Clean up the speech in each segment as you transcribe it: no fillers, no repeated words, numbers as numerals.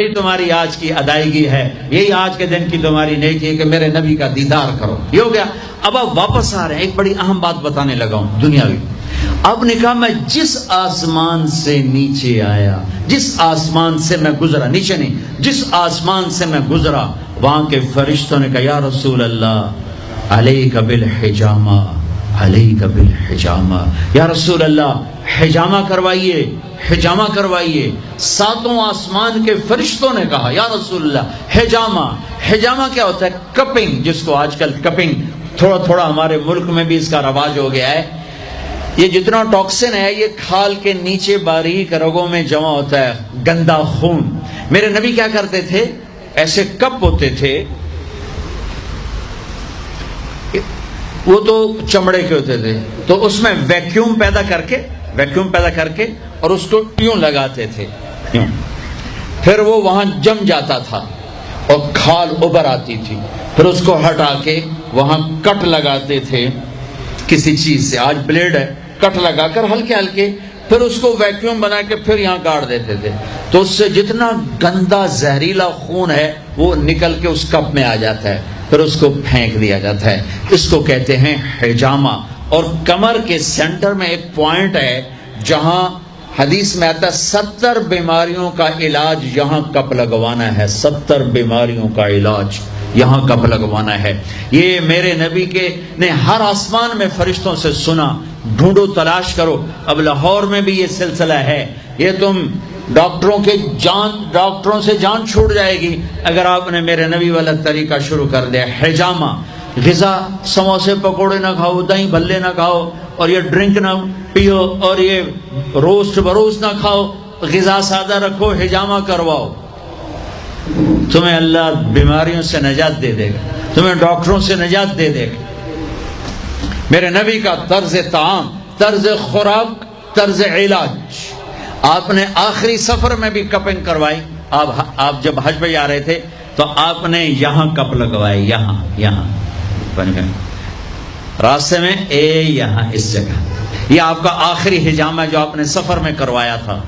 یہی تمہاری آج کی ادائیگی ہے، یہی آج کے دن کی تمہاری نیکی ہے کہ میرے نبی کا دیدار کرو. یہ ہو گیا. اب آپ واپس آ رہے ہیں، ایک بڑی اہم بات بتانے لگا ہوں دنیاوی. اب نے کہا میں جس آسمان سے نیچے آیا، جس آسمان سے میں گزرا، نیچے نہیں، جس آسمان سے میں گزرا، وہاں کے فرشتوں نے کہا یا رسول اللہ علیک بالحجامہ، علیک بالحجامہ، یا رسول اللہ حجامہ کروائیے، حجامہ کروائیے. ساتوں آسمان کے فرشتوں نے کہا یا رسول اللہ حجامہ. حجامہ کیا ہوتا ہے؟ کپنگ، جس کو آج کل کپنگ تھوڑا تھوڑا ہمارے ملک میں بھی اس کا رواج ہو گیا ہے. یہ جتنا ٹاکسن ہے یہ کھال کے نیچے باریک رگوں میں جمع ہوتا ہے، گندا خون. میرے نبی کیا کرتے تھے؟ ایسے کپ ہوتے تھے، وہ تو چمڑے کے ہوتے تھے، تو اس میں ویکیوم پیدا کر کے اور اس کو یوں لگاتے تھے، یوں. پھر وہ وہاں جم جاتا تھا اور کھال ابھر آتی تھی. پھر اس کو ہٹا کے وہاں کٹ لگاتے تھے کسی چیز سے، آج بلیڈ ہے، کٹ لگا کر ہلکے ہلکے، پھر اس کو ویکیوم بنا کے پھر یہاں گاڑ دیتے تھے. تو اس سے جتنا گندا زہریلا خون ہے وہ نکل کے اس کپ میں آ جاتا ہے، پھر اس کو پھینک دیا جاتا ہے. اس کو کہتے ہیں حجامہ. اور کمر کے سینٹر میں ایک پوائنٹ ہے جہاں حدیث میں آتا ہے 70 بیماریوں کا علاج یہاں کپ لگوانا ہے، 70 بیماریوں کا علاج یہاں کپ لگوانا ہے. یہ میرے نبی کے نے ہر آسمان میں فرشتوں سے سنا. ڈھونڈو، تلاش کرو. اب لاہور میں بھی یہ سلسلہ ہے. یہ تم ڈاکٹروں سے جان چھوٹ جائے گی اگر آپ نے میرے نبی والا طریقہ شروع کر دیا. حجامہ، غذا، سموسے پکوڑے نہ کھاؤ، دہی بھلے نہ کھاؤ، اور یہ ڈرنک نہ پیو، اور یہ روسٹ بروسٹ نہ کھاؤ، غذا سادہ رکھو، حجامہ کرواؤ. تمہیں اللہ بیماریوں سے نجات دے دے گا، تمہیں ڈاکٹروں سے نجات دے دے گا. میرے نبی کا طرز طعام، طرز خوراک، طرز علاج. آپ نے آخری سفر میں بھی کپنگ کروائی. آپ جب حج پہ جا رہے تھے تو آپ نے یہاں کپ لگوائے، یہاں راستے میں، یہاں اس جگہ. یہ آپ کا آخری حجامہ جو آپ نے سفر میں کروایا تھا.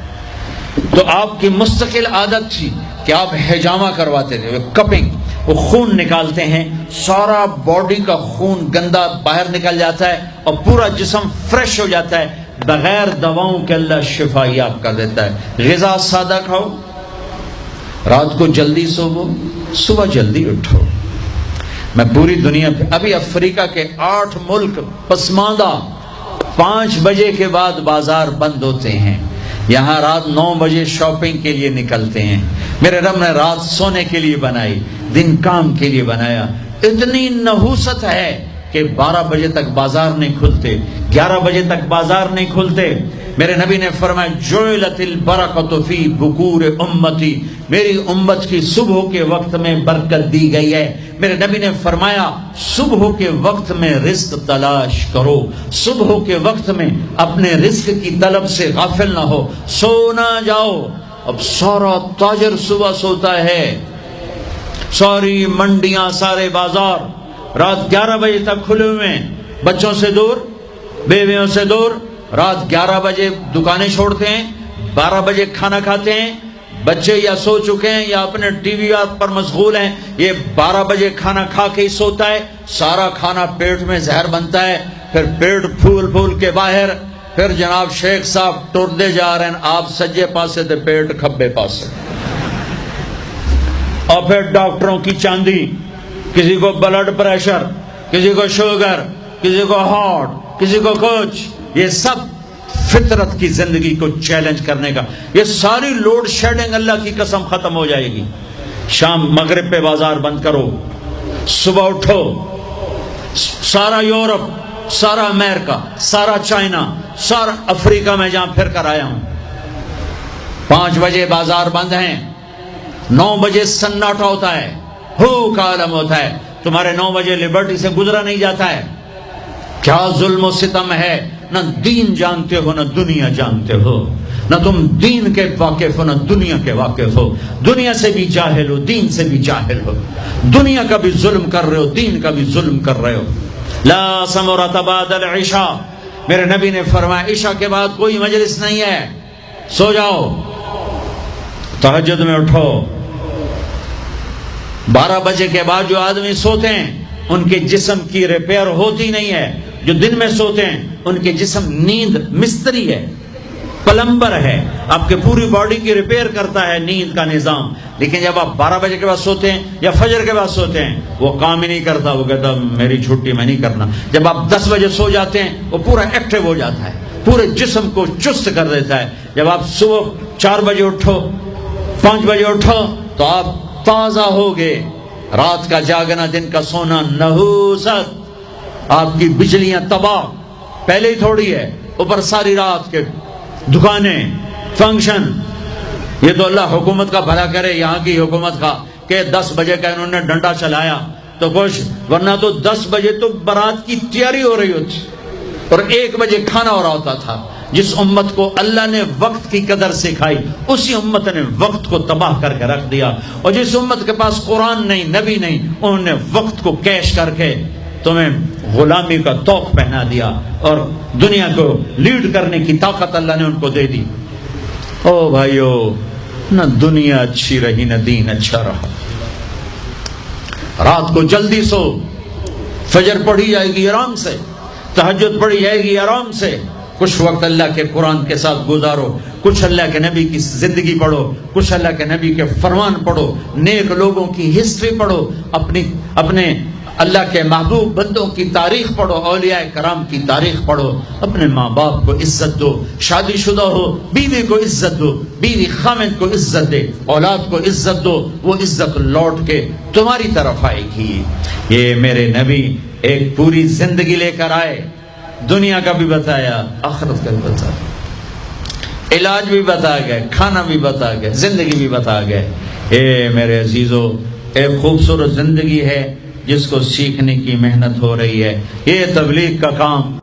تو آپ کی مستقل عادت تھی کہ آپ حجامہ کرواتے تھے. کپنگ، وہ خون نکالتے ہیں، سارا باڈی کا خون گندا باہر نکل جاتا ہے اور پورا جسم فریش ہو جاتا ہے. بغیر دواؤں کے اللہ شفا یاب کر دیتا ہے. غذا سادہ کھاؤ، رات کو جلدی سوو، صبح جلدی اٹھو. میں پوری دنیا پہ، ابھی افریقہ کے 8 ملک پسماندہ 5 بجے کے بعد بازار بند ہوتے ہیں. یہاں رات 9 بجے شاپنگ کے لیے نکلتے ہیں. میرے رب نے رات سونے کے لیے بنائی، دن کام کے لیے بنایا. اتنی نحوست ہے کہ 12 بجے تک بازار نہیں کھلتے، 11 بجے تک بازار نہیں کھلتے. میرے نبی نے فرمایا جعلت البرکۃ فی بکور امتی، میری امت کی صبح کے وقت میں برکت دی گئی ہے. میرے نبی نے فرمایا صبح کے وقت میں رزق تلاش کرو، صبح کے وقت میں اپنے رزق کی طلب سے غافل نہ ہو، سو نہ جاؤ. اب سارا تاجر صبح سوتا ہے، ساری منڈیاں، سارے بازار رات 11 بجے تک کھلے ہوئے ہیں. بچوں سے دور، بیویوں سے دور. رات 11 بجے دکانیں چھوڑتے ہیں، 12 بجے کھانا کھاتے ہیں. بچے یا سو چکے ہیں یا اپنے ٹی وی پر مشغول ہیں. یہ 12 بجے کھانا کھا کے ہی سوتا ہے. سارا کھانا پیٹ میں زہر بنتا ہے، پھر پیٹ پھول کے باہر. پھر جناب شیخ صاحب ٹردے جا رہے ہیں، آپ سجے پاسے تے پیٹ کھبے پاسے. اور پھر ڈاکٹروں کی چاندی، کسی کو بلڈ پریشر، کسی کو شوگر، کسی کو ہارٹ، کسی کو کچھ. یہ سب فطرت کی زندگی کو چیلنج کرنے کا. یہ ساری لوڈ شیڈنگ اللہ کی قسم ختم ہو جائے گی. شام مغرب پہ بازار بند کرو، صبح اٹھو. سارا یورپ، سارا امریکہ، سارا چائنا، سارا افریقہ میں جہاں پھر کر آیا ہوں، 5 بجے بازار بند ہیں. 9 بجے سناٹا ہوتا ہے، ہو کا عالم ہوتا ہے. تمہارے 9 بجے لبرٹی سے گزرا نہیں جاتا ہے. کیا ظلم و ستم ہے. نہ دین جانتے ہو، نہ دنیا جانتے ہو. نہ تم دین کے واقف ہو، نہ دنیا کے واقف ہو. دنیا سے بھی جاہل ہو، دین سے بھی جاہل ہو. دنیا کا بھی ظلم کر رہے ہو، دین کا بھی ظلم کر رہے ہو. لا ثمرۃ بعد العشاء، میرے نبی نے فرمایا عشاء کے بعد کوئی مجلس نہیں ہے، سو جاؤ. تہجد میں اٹھو، 12 بجے کے بعد جو آدمی سوتے ہیں ان کے جسم کی ریپیئر ہوتی نہیں ہے. جو دن میں سوتے ہیں ان کے جسم نیند مستری ہے، پلمبر ہے، آپ کے پوری باڈی کی ریپیئر کرتا ہے نیند کا نظام. لیکن جب آپ 12 بجے کے بعد سوتے ہیں یا فجر کے بعد سوتے ہیں وہ کام ہی نہیں کرتا، وہ کہتا میری چھٹی میں نہیں کرنا. جب آپ 10 بجے سو جاتے ہیں وہ پورا ایکٹیو ہو جاتا ہے، پورے جسم کو چست کر دیتا ہے. جب آپ صبح 4 بجے اٹھو، 5 بجے اٹھو تو آپ تازہ ہوگے. رات کا جاگنا دن کا سونا نحوست. آپ کی بجلیاں تباہ پہلے ہی تھوڑی ہے، اوپر ساری رات کے دکانیں، فنکشن. یہ تو اللہ حکومت کا بھلا کرے، یہاں کی حکومت کا، کہ 10 بجے کا انہوں نے ڈنڈا چلایا تو کچھ، ورنہ تو 10 بجے تو بارات کی تیاری ہو رہی ہوتی اور 1 بجے کھانا ہو رہا ہوتا تھا. جس امت کو اللہ نے وقت کی قدر سکھائی اسی امت نے وقت کو تباہ کر کے رکھ دیا. اور جس امت کے پاس قرآن نہیں، نبی نہیں، انہوں نے وقت کو کیش کر کے تمہیں غلامی کا توق پہنا دیا اور دنیا کو لیڈ کرنے کی طاقت اللہ نے ان کو دے دی. او بھائیو، نہ دنیا اچھی رہی نہ دین اچھا رہا. رات کو جلدی سو، فجر پڑھی جائے گی آرام سے، تہجد پڑھی جائے گی آرام سے. کچھ وقت اللہ کے قرآن کے ساتھ گزارو، کچھ اللہ کے نبی کی زندگی پڑھو، کچھ اللہ کے نبی کے فرمان پڑھو، نیک لوگوں کی ہسٹری پڑھو، اپنے اللہ کے محبوب بندوں کی تاریخ پڑھو، اولیاء کرام کی تاریخ پڑھو. اپنے ماں باپ کو عزت دو، شادی شدہ ہو بیوی کو عزت دو، بیوی خامد کو عزت دے، اولاد کو عزت دو، وہ عزت لوٹ کے تمہاری طرف آئے گی. یہ میرے نبی ایک پوری زندگی لے کر آئے، دنیا کا بھی بتایا، آخرت کا بھی بتایا، علاج بھی بتا گئے، کھانا بھی بتا گئے، زندگی بھی بتا گئے. اے میرے عزیزو، ایک خوبصورت زندگی ہے جس کو سیکھنے کی محنت ہو رہی ہے. یہ تبلیغ کا کام